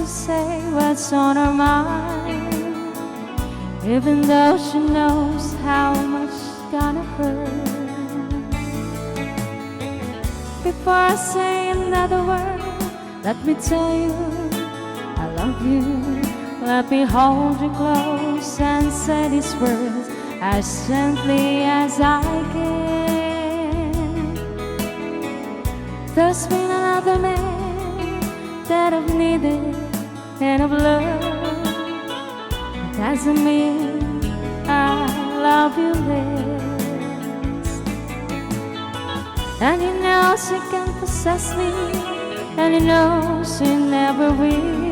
to say what's on her mind, even though she knows how much it's gonna hurt. Before I say another word, let me tell you I love you. Let me hold you close and say these words as gently as I can. There's been another man that I've needed and I've loved. It doesn't mean I love you less. And he knows he can possess me, and he knows he never will.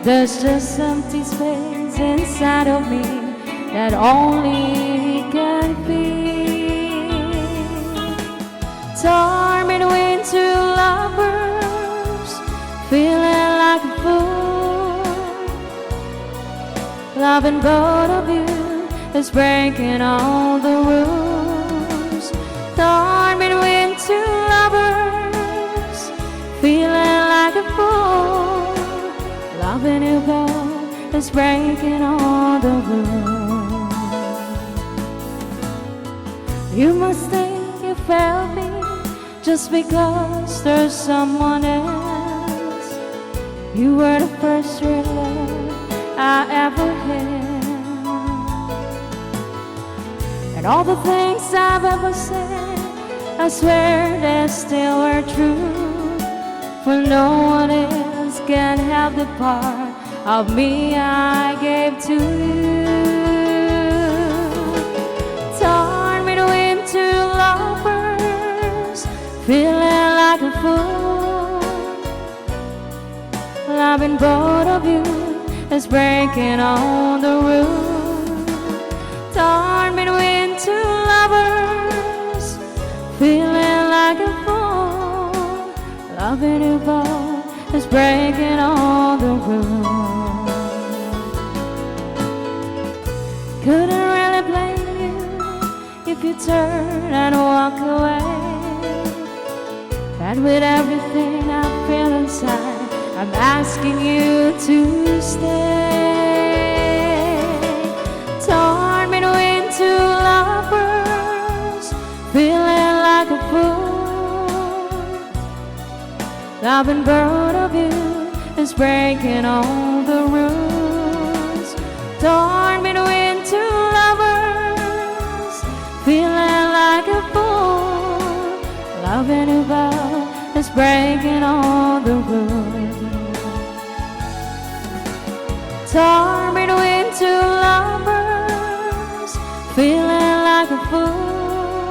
There's just empty space inside of me that only he can fill. Torn between two lovers, feeling like a fool. Loving both of you is breaking all the rules. Torn between two lovers, feeling like a fool. Loving you both is breaking all the rules. You must think you failed me just because there's someone else. You were the first real love I ever had, and all the things I've ever said, I swear they still were true. For no one else can have the part of me I gave to you. Torn between two lovers, feeling like a fool. Loving both of you is breaking all the rules. Torn between two lovers, feeling like a fool. Loving you both is breaking all the rules. Couldn't really blame you if you turn and walk away. But with everything I feel inside, I'm asking you to stay. Torn between two lovers, feeling like a fool. Loving both of you is breaking all the rules. Torn between two lovers, feeling like a fool. Loving you both is breaking all the rules. Torn between two lovers, feeling like a fool.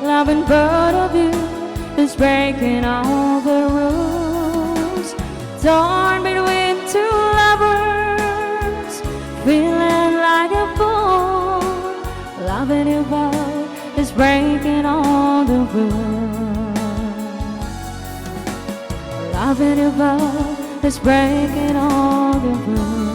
Loving both of you is breaking all the rules. Torn between two lovers, feeling like a fool. Loving you both is breaking all the rules. Loving you both is breaking all the rules.